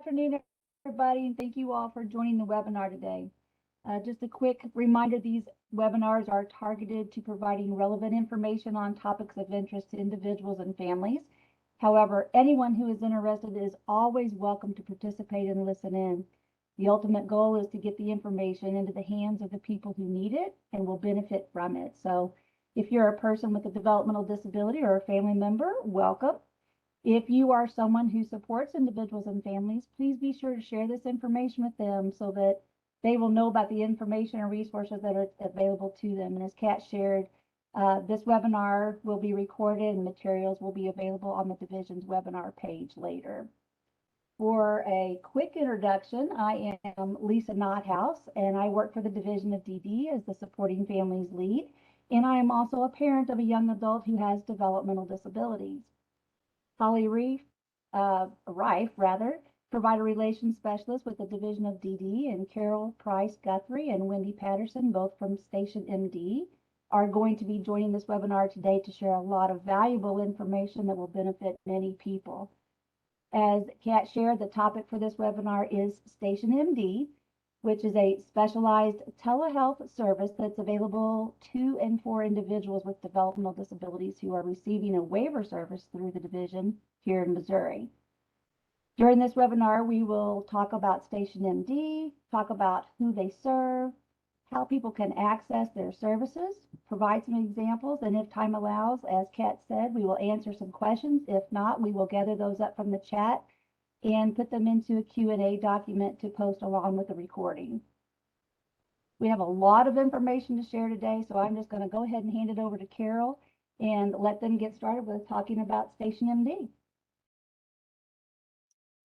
afternoon, everybody, and thank you all for joining the webinar today. Just a quick reminder, these webinars are targeted to providing relevant information on topics of interest to individuals and families. However, anyone who is interested is always welcome to participate and listen in. The ultimate goal is to get the information into the hands of the people who need it and will benefit from it. So if you're a person with a developmental disability or a family member, welcome. If you are someone who supports individuals and families, please be sure to share this information with them so that they will know about the information and resources that are available to them. And as Kat shared, this webinar will be recorded and materials will be available on the division's webinar page later. For a quick introduction, I am Lisa Nothouse, and I work for the Division of DD as the Supporting Families Lead, and I am also a parent of a young adult who has developmental disabilities. Holly Rife, provider relations specialist with the Division of DD, and Carol Price Guthrie and Wendy Patterson, both from StationMD, are going to be joining this webinar today to share a lot of valuable information that will benefit many people. As Kat shared, the topic for this webinar is StationMD, which is a specialized telehealth service that's available to and for individuals with developmental disabilities who are receiving a waiver service through the division here in Missouri. During this webinar, we will talk about StationMD, talk about who they serve, how people can access their services, provide some examples, and if time allows, as Kat said, we will answer some questions. If not, we will gather those up from the chat and put them into a Q&A document to post along with the recording. We have a lot of information to share today, so I'm just going to go ahead and hand it over to Carol and let them get started with talking about StationMD.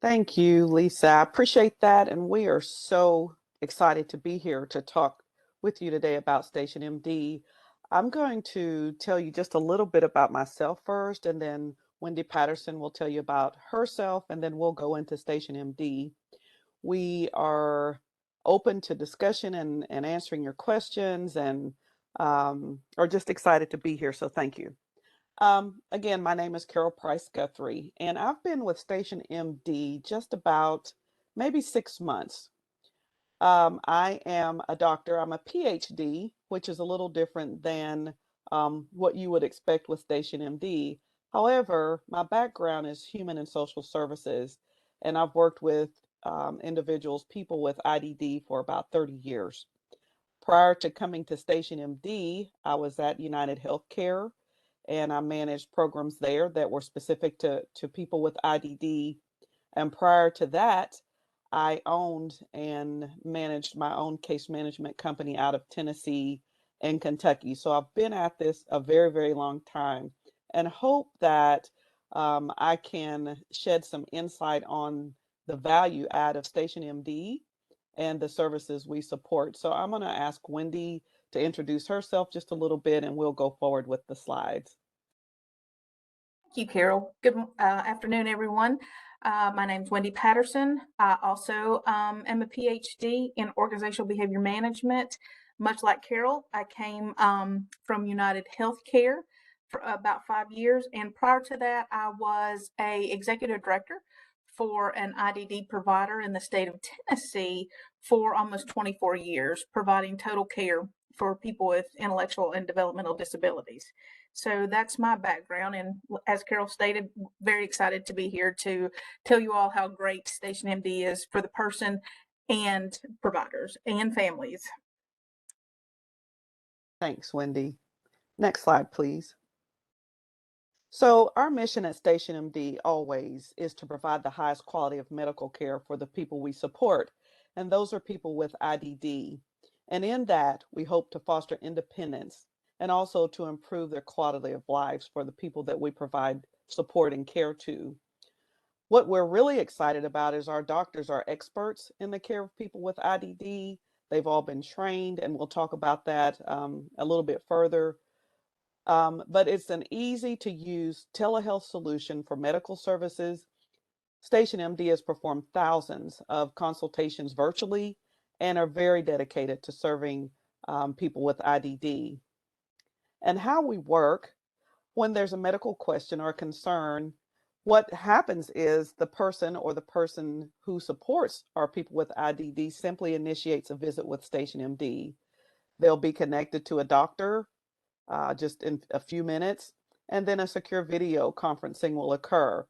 Thank you, Lisa. I appreciate that, and we are so excited to be here to talk with you today about StationMD. I'm going to tell you just a little bit about myself first, and then Wendy Patterson will tell you about herself, and then we'll go into StationMD. We are open to discussion and answering your questions, and are just excited to be here, so thank you. Again, my name is Carol Price Guthrie, and I've been with StationMD just about maybe 6 months. I am a doctor. I'm a PhD, which is a little different than what you would expect with StationMD. However, my background is human and social services, and I've worked with individuals, people with IDD for about 30 years. Prior to coming to StationMD, I was at United Healthcare, and I managed programs there that were specific to people with IDD. And prior to that, I owned and managed my own case management company out of Tennessee and Kentucky. So I've been at this a very, very long time, and hope that I can shed some insight on the value add of StationMD and the services we support. So I'm going to ask Wendy to introduce herself just a little bit, and we'll go forward with the slides. Thank you, Carol. Good afternoon, everyone. My name is Wendy Patterson. I also am a PhD in organizational behavior management. Much like Carol, I came from United Healthcare for about 5 years, and prior to that, I was a executive director for an IDD provider in the state of Tennessee for almost 24 years, providing total care for people with intellectual and developmental disabilities. So that's my background, and as Carol stated, very excited to be here to tell you all how great StationMD is for the person and providers and families. Thanks, Wendy. Next slide, please. So our mission at StationMD always is to provide the highest quality of medical care for the people we support, and those are people with IDD. And in that, we hope to foster independence and also to improve their quality of lives for the people that we provide support and care to. What we're really excited about is our doctors are experts in the care of people with IDD. They've all been trained, and we'll talk about that a little bit further. But it's an easy to use telehealth solution for medical services. StationMD has performed thousands of consultations virtually and are very dedicated to serving people with IDD. And how we work: when there's a medical question or a concern, what happens is the person or the person who supports our people with IDD simply initiates a visit with StationMD. They'll be connected to a doctor just in a few minutes, and then a secure video conferencing will occur.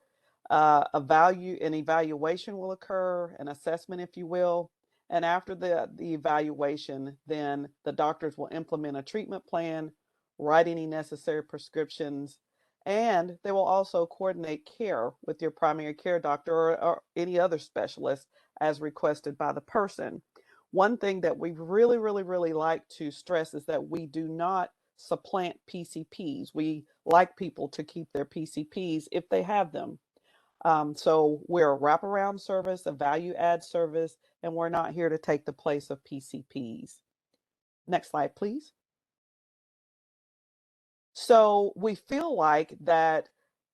An evaluation will occur, an assessment, if you will. And after the evaluation, then the doctors will implement a treatment plan, write any necessary prescriptions, and they will also coordinate care with your primary care doctor or any other specialist as requested by the person. One thing that we really like to stress is that we do not supplant PCPs. We like people to keep their PCPs if they have them. So we're a wraparound service, a value add service, and we're not here to take the place of PCPs. Next slide, please. So we feel like that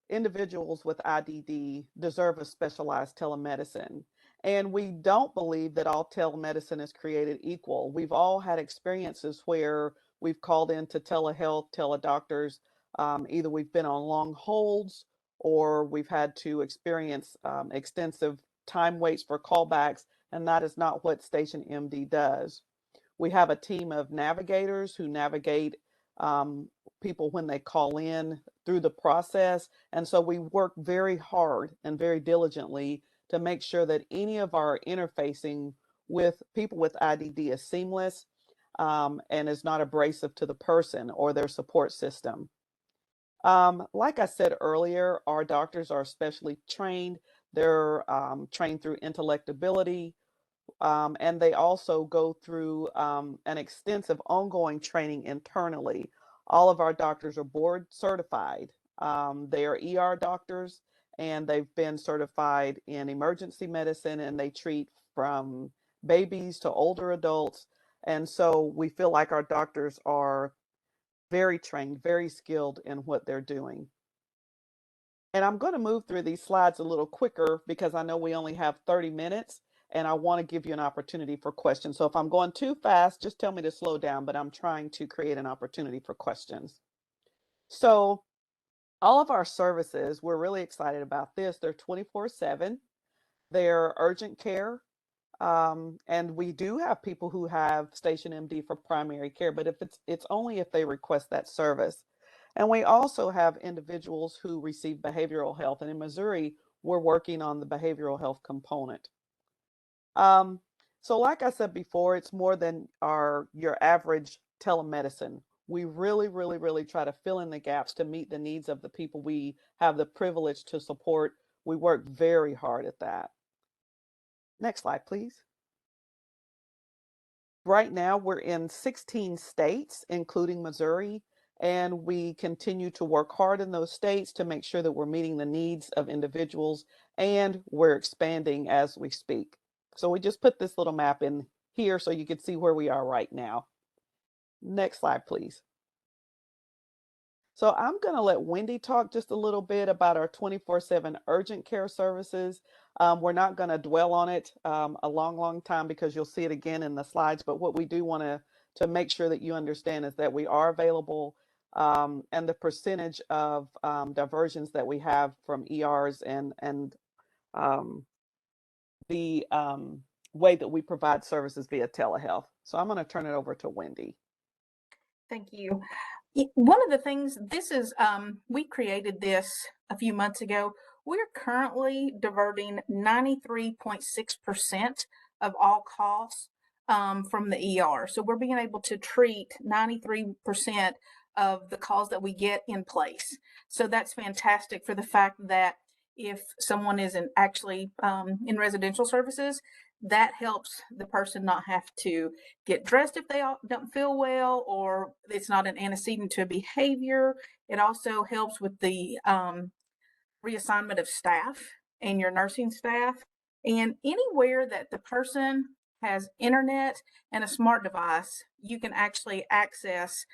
individuals with IDD deserve a specialized telemedicine. And we don't believe that all telemedicine is created equal. We've all had experiences where we've called into telehealth, teledoctors. Either we've been on long holds or we've had to experience extensive time waits for callbacks, and that is not what StationMD does. We have a team of navigators who navigate people when they call in through the process. And so we work very hard and very diligently to make sure that any of our interfacing with people with IDD is seamless and is not abrasive to the person or their support system. Like I said earlier, our doctors are specially trained. They're trained through intellectability, and they also go through an extensive ongoing training internally. All of our doctors are board certified. They are ER doctors, and they've been certified in emergency medicine, and they treat from babies to older adults. And so we feel like our doctors are very trained, very skilled in what they're doing. And I'm going to move through these slides a little quicker because I know we only have 30 minutes and I want to give you an opportunity for questions. So if I'm going too fast, just tell me to slow down, but I'm trying to create an opportunity for questions. So all of our services, we're really excited about this. They're 24/7. They're urgent care. And we do have people who have StationMD for primary care, but if it's only if they request that service. And we also have individuals who receive behavioral health. And in Missouri, we're working on the behavioral health component. So like I said before, it's more than your average telemedicine. We really try to fill in the gaps to meet the needs of the people we have the privilege to support. We work very hard at that. Next slide, please. Right now, we're in 16 states, including Missouri, and we continue to work hard in those states to make sure that we're meeting the needs of individuals, and we're expanding as we speak. So we just put this little map in here so you can see where we are right now. Next slide, please. So I'm going to let Wendy talk just a little bit about our 24/7 urgent care services. We're not going to dwell on it a long time because you'll see it again in the slides. But what we do want to make sure that you understand is that we are available, and the percentage of diversions that we have from ERs and the way that we provide services via telehealth. So I'm going to turn it over to Wendy. Thank you. One of the things, this is, we created this a few months ago. We're currently diverting 93.6% of all calls from the ER. So we're being able to treat 93% of the calls that we get in place. So that's fantastic for the fact that if someone isn't actually in residential services, that helps the person not have to get dressed if they don't feel well, or it's not an antecedent to behavior. It also helps with the reassignment of staff and your nursing staff. And anywhere that the person has internet and a smart device, you can actually access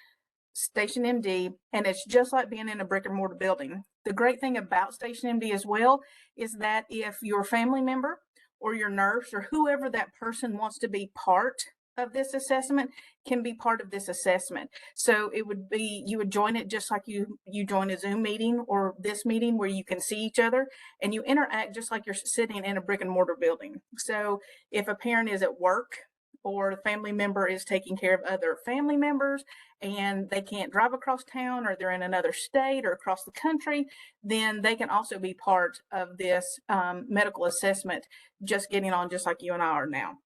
StationMD, and it's just like being in a brick and mortar building. The great thing about StationMD as well is that if your family member or your nurse or whoever that person wants to be part of this assessment can be part of this assessment. So it would be, you would join it just like you join a Zoom meeting or this meeting where you can see each other, and you interact just like you're sitting in a brick and mortar building. So if a parent is at work or a family member is taking care of other family members and they can't drive across town, or they're in another state or across the country, then they can also be part of this medical assessment, just getting on just like you and I are now.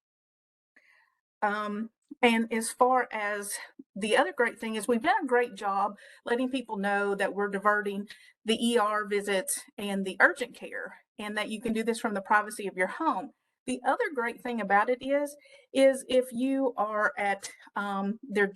And as far as the other great thing is, we've done a great job letting people know that we're diverting the ER visits and the urgent care, and that you can do this from the privacy of your home. The other great thing about it is if you are at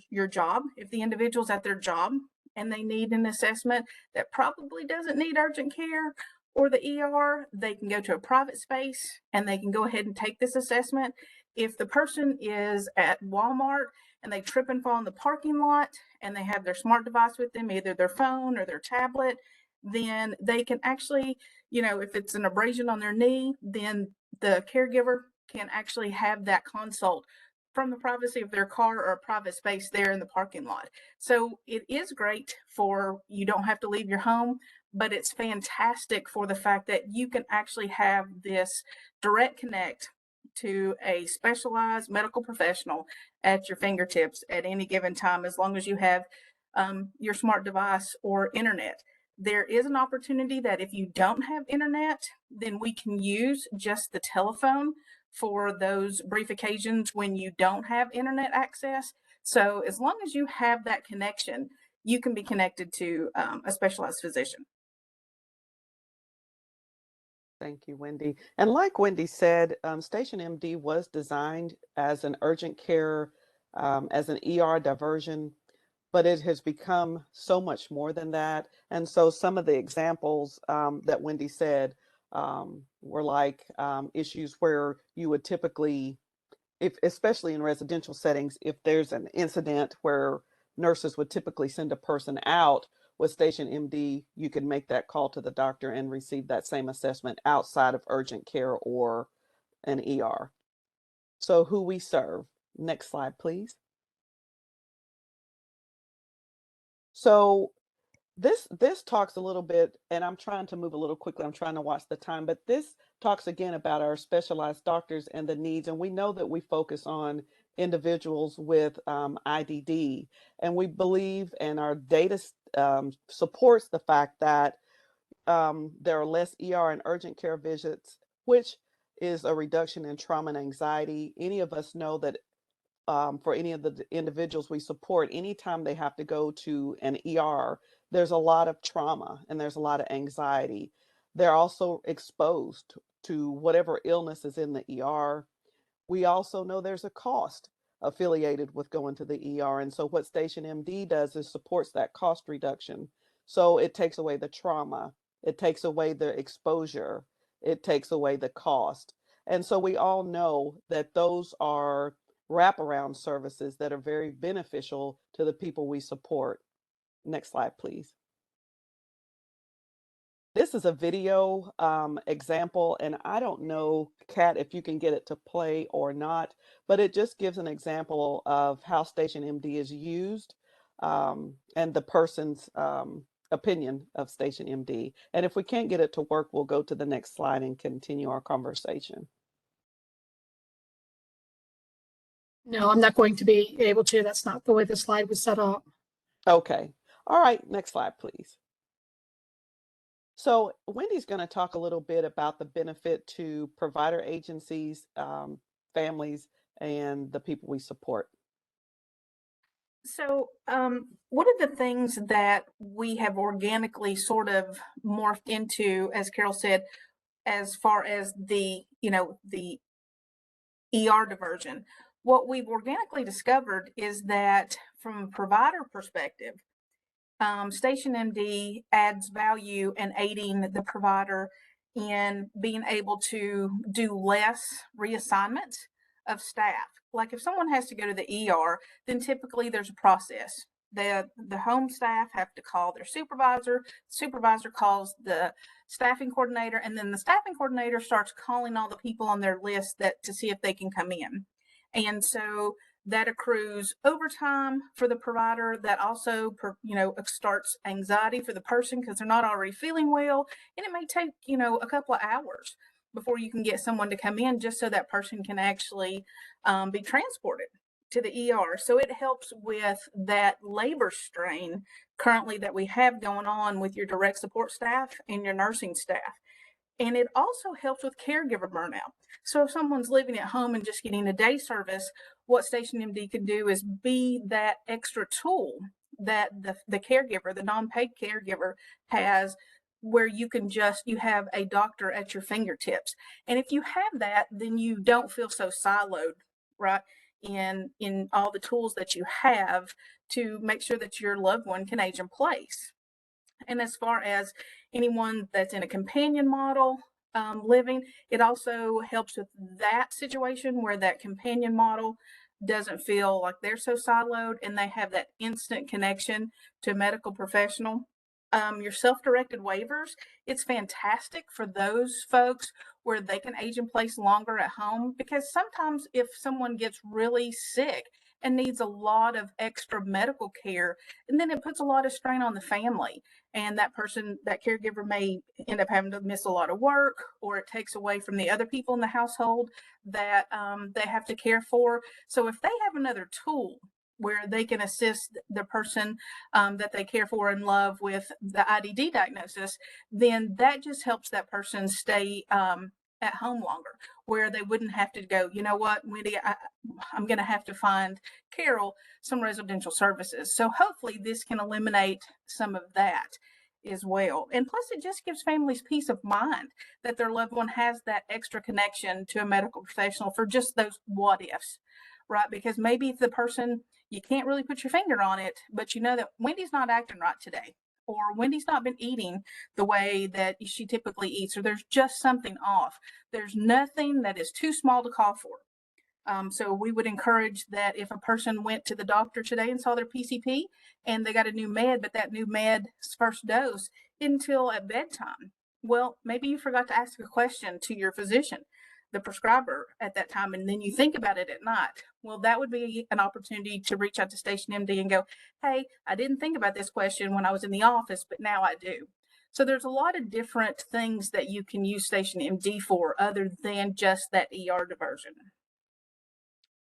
your job, if the individual's at their job and they need an assessment that probably doesn't need urgent care or the ER, they can go to a private space and they can go ahead and take this assessment. If the person is at Walmart and they trip and fall in the parking lot and they have their smart device with them, either their phone or their tablet, then they can actually, if it's an abrasion on their knee, then the caregiver can actually have that consult from the privacy of their car or a private space there in the parking lot. So it is great for, you don't have to leave your home, but it's fantastic for the fact that you can actually have this direct connect to a specialized medical professional at your fingertips at any given time, as long as you have your smart device or internet. There is an opportunity that if you don't have internet, then we can use just the telephone for those brief occasions when you don't have internet access. So as long as you have that connection, you can be connected to a specialized physician. Thank you, Wendy. And like Wendy said, StationMD was designed as an urgent care, as an ER diversion, but it has become so much more than that. And so some of the examples that Wendy said were like issues where you would typically, especially in residential settings, if there's an incident where nurses would typically send a person out, with StationMD, you can make that call to the doctor and receive that same assessment outside of urgent care or an ER. So who we serve. Next slide, please. So this talks a little bit, and I'm trying to move a little quickly. I'm trying to watch the time, but this talks again about our specialized doctors and the needs. And we know that we focus on individuals with IDD, and we believe, and our data supports the fact that there are less ER and urgent care visits, which is a reduction in trauma and anxiety. Any of us know that for any of the individuals we support, anytime they have to go to an ER, there's a lot of trauma and there's a lot of anxiety. They're also exposed to whatever illness is in the ER. We also know there's a cost affiliated with going to the ER. And so what StationMD does is supports that cost reduction. So it takes away the trauma, it takes away the exposure, it takes away the cost. And so we all know that those are wraparound services that are very beneficial to the people we support. Next slide, please. This is a video example, and I don't know, Kat, if you can get it to play or not, but it just gives an example of how StationMD is used and the person's opinion of StationMD. And if we can't get it to work, we'll go to the next slide and continue our conversation. No, I'm not going to be able to. That's not the way the slide was set up. Okay. All right. Next slide, please. So Wendy's going to talk a little bit about the benefit to provider agencies, families, and the people we support. So one of the things that we have organically sort of morphed into, as Carol said, as far as the ER diversion, what we've organically discovered is that from a provider perspective, StationMD adds value in aiding the provider in being able to do less reassignment of staff. Like if someone has to go to the ER, then typically there's a process. The home staff have to call their supervisor calls the staffing coordinator, and then the staffing coordinator starts calling all the people on their list to see if they can come in. And so that accrues overtime for the provider. That also, starts anxiety for the person because they're not already feeling well. And it may take, a couple of hours before you can get someone to come in just so that person can actually be transported to the ER. So it helps with that labor strain currently that we have going on with your direct support staff and your nursing staff. And it also helps with caregiver burnout. So if someone's living at home and just getting a day service, what StationMD can do is be that extra tool that the caregiver, the non-paid caregiver, has, where you have a doctor at your fingertips. And if you have that, then you don't feel so siloed, right, in all the tools that you have to make sure that your loved one can age in place. And as far as anyone that's in a companion model living, it also helps with that situation where that companion model doesn't feel like they're so siloed and they have that instant connection to a medical professional. Your self-directed waivers, it's fantastic for those folks where they can age in place longer at home, because sometimes if someone gets really sick and needs a lot of extra medical care, and then it puts a lot of strain on the family, and that caregiver may end up having to miss a lot of work, or it takes away from the other people in the household that they have to care for. So if they have another tool where they can assist the person that they care for and love with the IDD diagnosis, then that just helps that person stay at home longer, where they wouldn't have to go, you know what, Wendy, I'm going to have to find Carol some residential services. So hopefully this can eliminate some of that as well. And plus, it just gives families peace of mind that their loved one has that extra connection to a medical professional for just those what ifs, right? Because maybe the person, you can't really put your finger on it, but you know that Wendy's not acting right today, or Wendy's not been eating the way that she typically eats, or there's just something off. There's nothing that is too small to call for. So we would encourage that if a person went to the doctor today and saw their PCP and they got a new med, but that new med's first dose until at bedtime, well, maybe you forgot to ask a question to your physician, the prescriber, at that time, and then you think about it at night. Well, that would be an opportunity to reach out to StationMD and go, hey, I didn't think about this question when I was in the office, but now I do. So there's a lot of different things that you can use StationMD for other than just that ER diversion.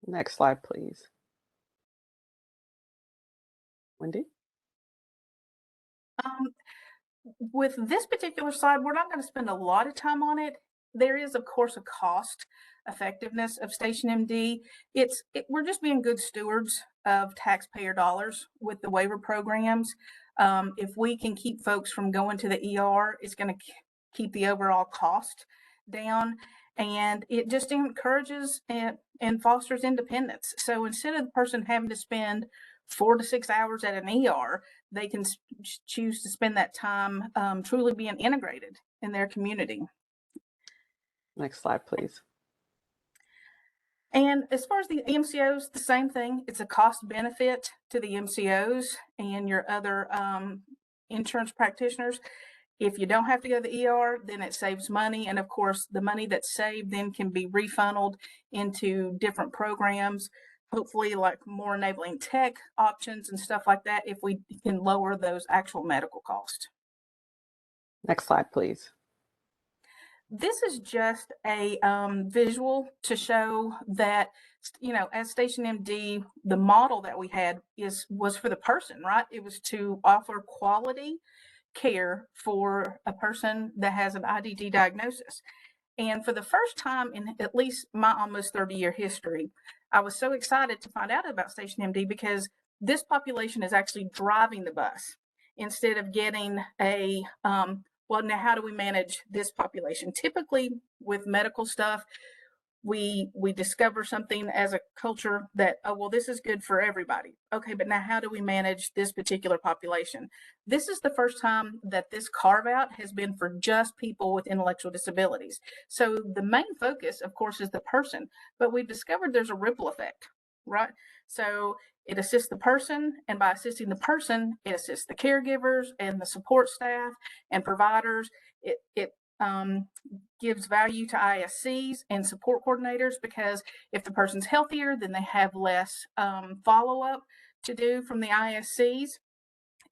Next slide, please. Wendy? With this particular slide, we're not going to spend a lot of time on it. There is, of course, a cost effectiveness of StationMD. We're just being good stewards of taxpayer dollars with the waiver programs. If we can keep folks from going to the ER, it's going to keep the overall cost down, and it just encourages and fosters independence. So instead of the person having to spend 4 to 6 hours at an ER, they can choose to spend that time truly being integrated in their community. Next slide, please. And as far as the MCOs, the same thing. It's a cost benefit to the MCOs and your other insurance practitioners. If you don't have to go to the ER, then it saves money. And of course, the money that's saved then can be refunneled into different programs, hopefully like more enabling tech options and stuff like that, if we can lower those actual medical costs. Next slide, please. This is just a visual to show that, as StationMD, the model that we had was for the person, right? It was to offer quality care for a person that has an IDD diagnosis. And for the first time in at least my almost 30-year history, I was so excited to find out about StationMD, because this population is actually driving the bus instead of getting a, well, now how do we manage this population? Typically with medical stuff, we discover something as a culture that, oh, well, this is good for everybody. Okay, but now how do we manage this particular population? This is the first time that this carve out has been for just people with intellectual disabilities. So the main focus, of course, is the person, but we've discovered there's a ripple effect, right? So it assists the person, and by assisting the person, it assists the caregivers and the support staff and providers. It gives value to ISCs and support coordinators, because if the person's healthier, then they have less follow-up to do from the ISCs.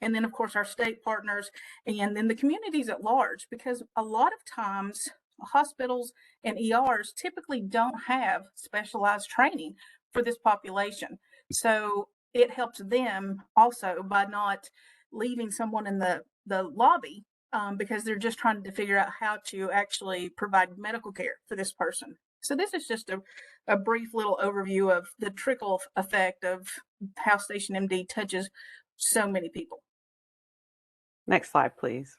And then, of course, our state partners, and then the communities at large, because a lot of times hospitals and ERs typically don't have specialized training for this population. So it helps them also by not leaving someone in the lobby, because they're just trying to figure out how to actually provide medical care for this person. So this is just a brief little overview of the trickle effect of how StationMD touches so many people. Next slide, please.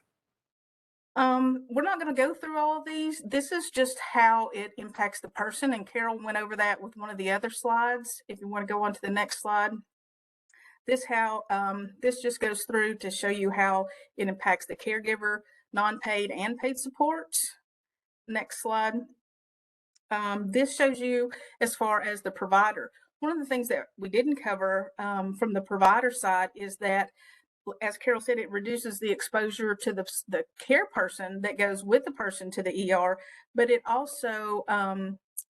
We're not going to go through all of these. This is just how it impacts the person, and Carol went over that with one of the other slides. If you want to go on to the next slide, this just goes through to show you how it impacts the caregiver, non-paid and paid supports. Next slide. This shows you as far as the provider. One of the things that we didn't cover from the provider side is that, as Carol said, it reduces the exposure to the care person that goes with the person to the ER, but it also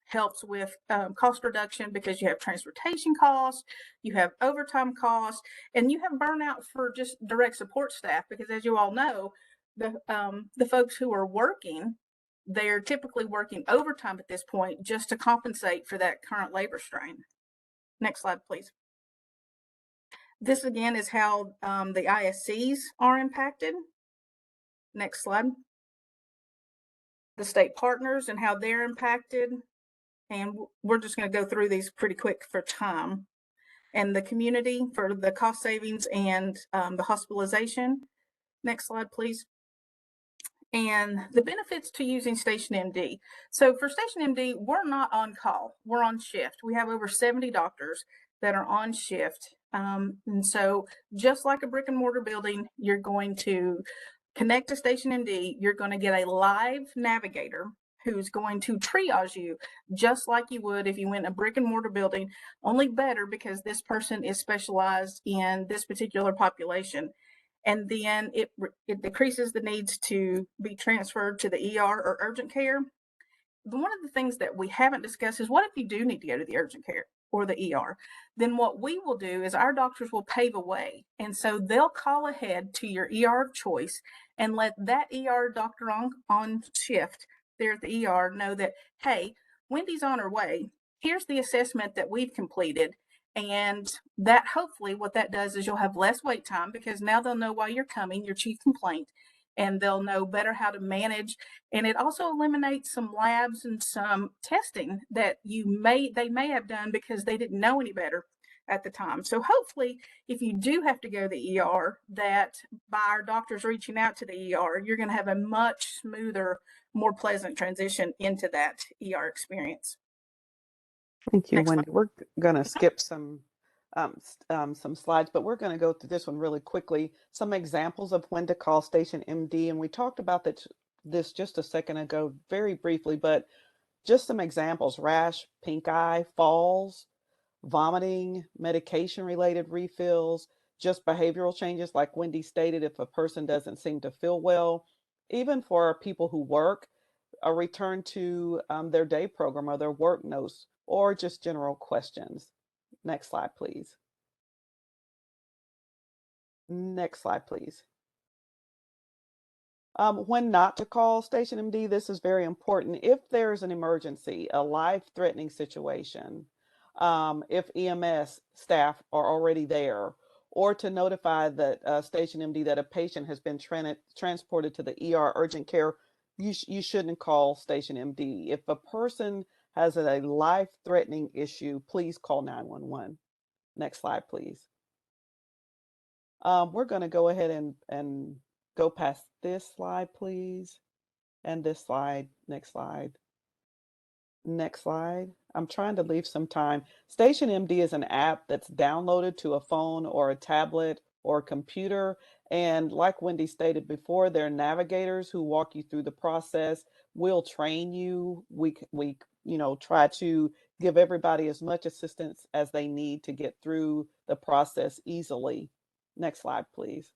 helps with cost reduction, because you have transportation costs, you have overtime costs, and you have burnout for just direct support staff, because as you all know, the folks who are working, they're typically working overtime at this point just to compensate for that current labor strain. Next slide, please. This again is how the ISCs are impacted. Next slide. The state partners and how they're impacted. And we're just going to go through these pretty quick for time. And the community for the cost savings and the hospitalization. Next slide, please. And the benefits to using StationMD. So for StationMD, we're not on call, we're on shift. We have over 70 doctors that are on shift. And so just like a brick and mortar building, you're going to connect to StationMD, you're going to get a live navigator who's going to triage you just like you would if you went in a brick and mortar building, only better because this person is specialized in this particular population. And then it decreases the needs to be transferred to the ER or urgent care. One of the things that we haven't discussed is, what if you do need to go to the urgent care or the ER? Then what we will do is our doctors will pave a way. And so they'll call ahead to your ER of choice and let that ER doctor on shift there at the ER know that, hey, Wendy's on her way. Here's the assessment that we've completed. And that, hopefully what that does is you'll have less wait time, because now they'll know why you're coming, your chief complaint, and they'll know better how to manage. And it also eliminates some labs and some testing that they may have done because they didn't know any better at the time. So hopefully, if you do have to go to the ER, that by our doctors reaching out to the ER, you're going to have a much smoother, more pleasant transition into that ER experience. Thank you, Next Wendy. slide. We're going to skip some slides, but we're going to go through this one really quickly. Some examples of when to call StationMD, and we talked about this just a second ago, very briefly, but just some examples: rash, pink eye, falls, vomiting, medication-related refills, just behavioral changes, like Wendy stated, if a person doesn't seem to feel well, even for people who work, a return to their day program or their work notes, or just general questions. Next slide, please. Next slide, please. When not to call StationMD, this is very important. If there's an emergency, a life-threatening situation, if EMS staff are already there, or to notify that StationMD that a patient has been transported to the ER urgent care, you shouldn't call StationMD. If a person has a life-threatening issue, please call 911. Next slide, please. We're going to go ahead and go past this slide, please. And this slide. Next slide. Next slide. I'm trying to leave some time. StationMD is an app that's downloaded to a phone or a tablet or a computer. And like Wendy stated before, there are navigators who walk you through the process. We'll train you. We try to give everybody as much assistance as they need to get through the process easily. Next slide, please.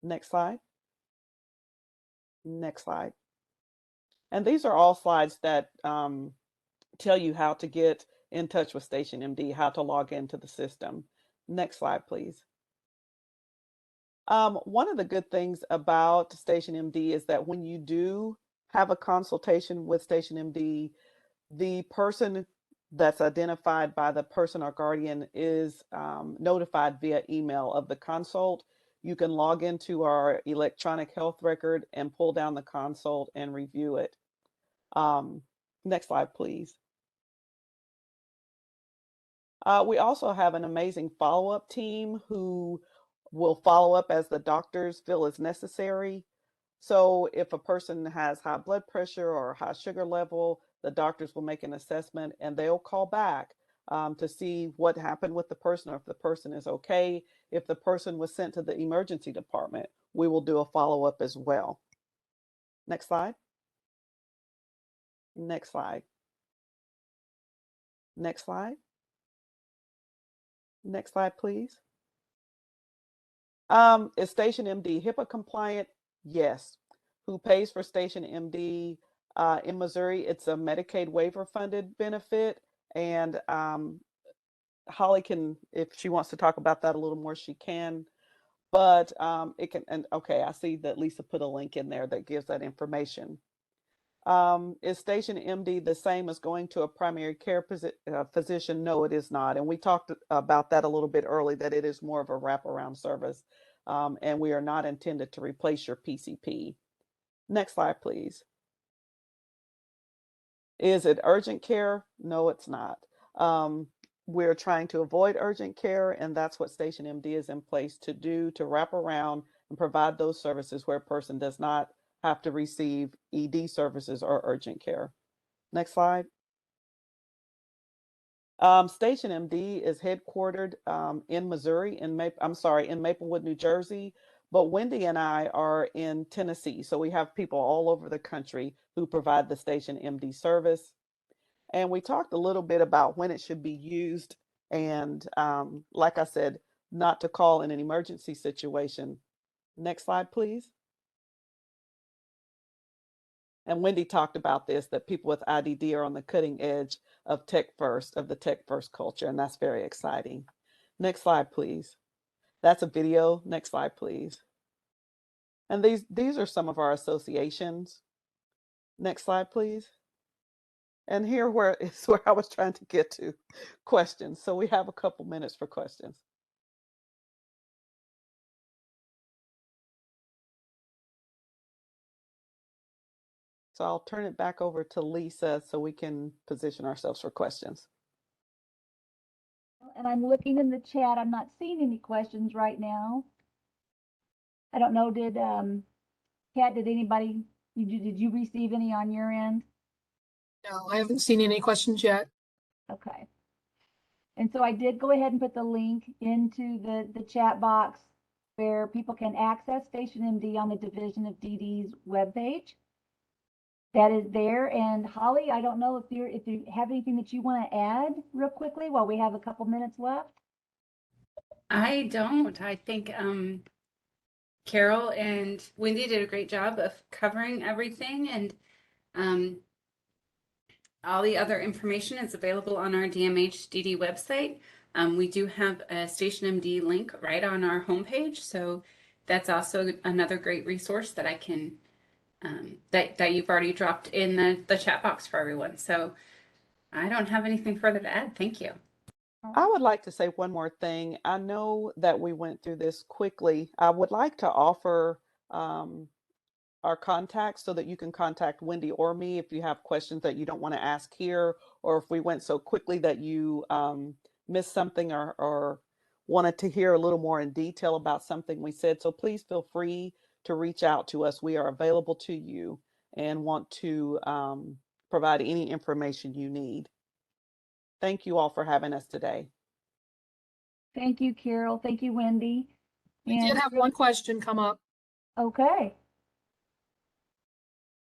Next slide. Next slide. And these are all slides that tell you how to get in touch with StationMD, how to log into the system. Next slide, please. One of the good things about StationMD is that when you do have a consultation with StationMD, the person that's identified by the person or guardian is notified via email of the consult. You can log into our electronic health record and pull down the consult and review it. Next slide, please. We also have an amazing follow-up team who will follow up as the doctors feel is necessary. So if a person has high blood pressure or high sugar level, the doctors will make an assessment and they'll call back to see what happened with the person or if the person is okay. If the person was sent to the emergency department, we will do a follow-up as well. Next slide. Next slide. Next slide. Next slide, please. Is StationMD HIPAA compliant? Yes. Who pays for StationMD? In Missouri, it's a Medicaid waiver funded benefit. And Holly can, if she wants to talk about that a little more, she can. But it can, and okay, I see that Lisa put a link in there that gives that information. Is StationMD the same as going to a primary care physician? No, it is not. And we talked about that a little bit early, that it is more of a wraparound service. And we are not intended to replace your PCP. Next slide, please. Is it urgent care? No, it's not. We're trying to avoid urgent care, and that's what StationMD is in place to do, to wrap around and provide those services where a person does not have to receive ED services or urgent care. Next slide. StationMD is headquartered in Missouri, in Maplewood, New Jersey, but Wendy and I are in Tennessee. So we have people all over the country who provide the StationMD service. And we talked a little bit about when it should be used. And like I said, not to call in an emergency situation. Next slide, please. And Wendy talked about this, that people with IDD are on the cutting edge of the tech first culture. And that's very exciting. Next slide, please. That's a video. Next slide, please. And these are some of our associations. Next slide, please. And here is where I was trying to get to, questions. So we have a couple minutes for questions. So I'll turn it back over to Lisa so we can position ourselves for questions. And I'm looking in the chat. I'm not seeing any questions right now. I don't know, Kat, did you receive any on your end? No, I haven't seen any questions yet. Okay. And so I did go ahead and put the link into the chat box where people can access StationMD on the Division of DD's webpage. That is there. And Holly, I don't know if you have anything that you want to add real quickly while we have a couple minutes left. I don't. I think Carol and Wendy did a great job of covering everything, and all the other information is available on our DMH-DD website. We do have a StationMD link right on our homepage, so that's also another great resource that I can that you've already dropped in the chat box for everyone. So I don't have anything further to add. Thank you. I would like to say one more thing. I know that we went through this quickly. I would like to offer our contacts so that you can contact Wendy or me if you have questions that you don't want to ask here, or if we went so quickly that you missed something or wanted to hear a little more in detail about something we said. So please feel free to reach out to us. We are available to you and want to provide any information you need. Thank you all for having us today. Thank you, Carol. Thank you, Wendy. We did have one question come up. Okay.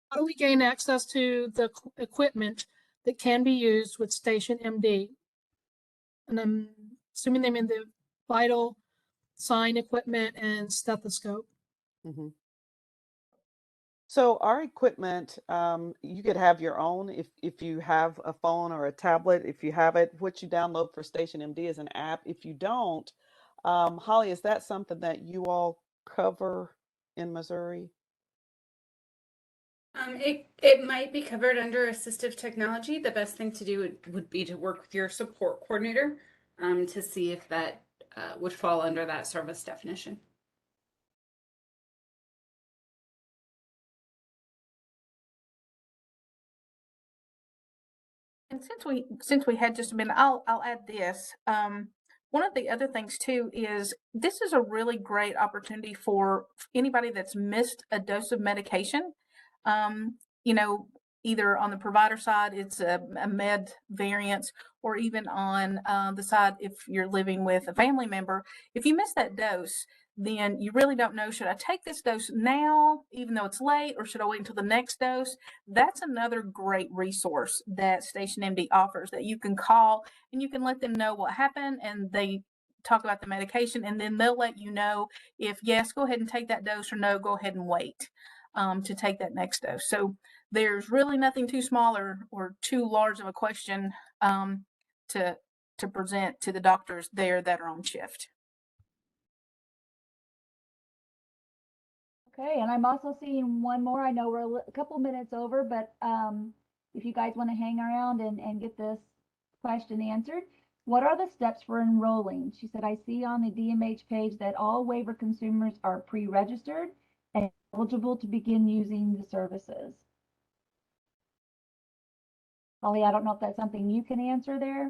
How do we gain access to the equipment that can be used with StationMD? And I'm assuming they mean the vital sign equipment and stethoscope. Mm-hmm. So our equipment, you could have your own if you have a phone or a tablet. If you have it, what you download for StationMD is an app. If you don't, Holly, is that something that you all cover in Missouri? It might be covered under assistive technology. The best thing to do would be to work with your support coordinator to see if that would fall under that service definition. And since we had just a minute, I'll add this. One of the other things too is this is a really great opportunity for anybody that's missed a dose of medication. You know, either on the provider side, it's a med variance, or even on the side, if you're living with a family member, if you miss that dose, then you really don't know, should I take this dose now, even though it's late, or should I wait until the next dose? That's another great resource that StationMD offers, that you can call and you can let them know what happened, and they talk about the medication, and then they'll let you know if yes, go ahead and take that dose, or no, go ahead and wait to take that next dose. So there's really nothing too small or too large of a question to present to the doctors there that are on shift. Okay, and I'm also seeing one more. I know we're a couple minutes over, but if you guys want to hang around and get this question answered, what are the steps for enrolling? She said, I see on the DMH page that all waiver consumers are pre-registered and eligible to begin using the services. Holly, I don't know if that's something you can answer there.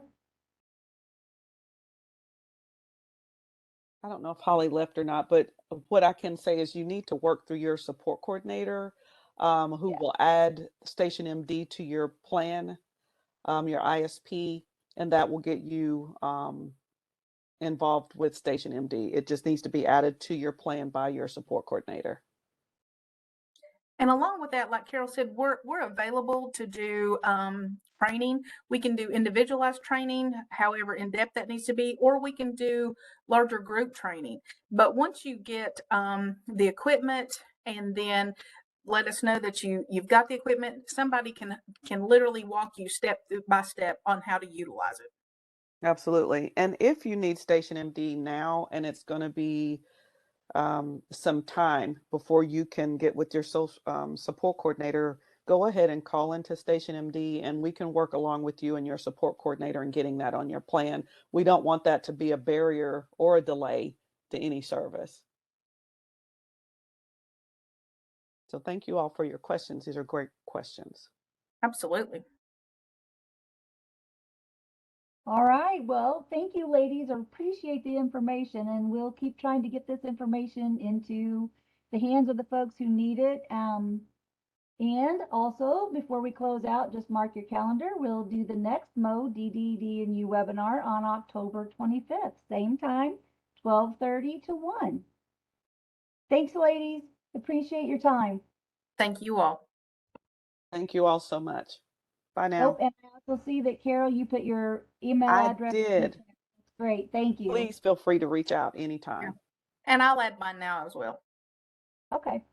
I don't know if Holly left or not, but what I can say is you need to work through your support coordinator, who Yeah. will add StationMD to your plan, your ISP, and that will get you involved with StationMD. It just needs to be added to your plan by your support coordinator. And along with that, like Carol said, we're available to do training. We can do individualized training, however in depth that needs to be, or we can do larger group training. But once you get the equipment, and then let us know that you've got the equipment, somebody can literally walk you step by step on how to utilize it. Absolutely. And if you need StationMD now, and it's going to be some time before you can get with your support coordinator, go ahead and call into StationMD, and we can work along with you and your support coordinator in getting that on your plan. We don't want that to be a barrier or a delay to any service. So thank you all for your questions. These are great questions. Absolutely. All right, well, thank you, ladies. I appreciate the information, and we'll keep trying to get this information into the hands of the folks who need it. And also, before we close out, just mark your calendar. We'll do the next DDD and U webinar on October 25th, same time, 12:30 to 1. Thanks, ladies. Appreciate your time. Thank you all. Thank you all so much. Bye now. Oh, and I also see that, Carol, you put your email I address. did. That's great. Thank you. Please feel free to reach out anytime. And I'll add mine now as well. Okay.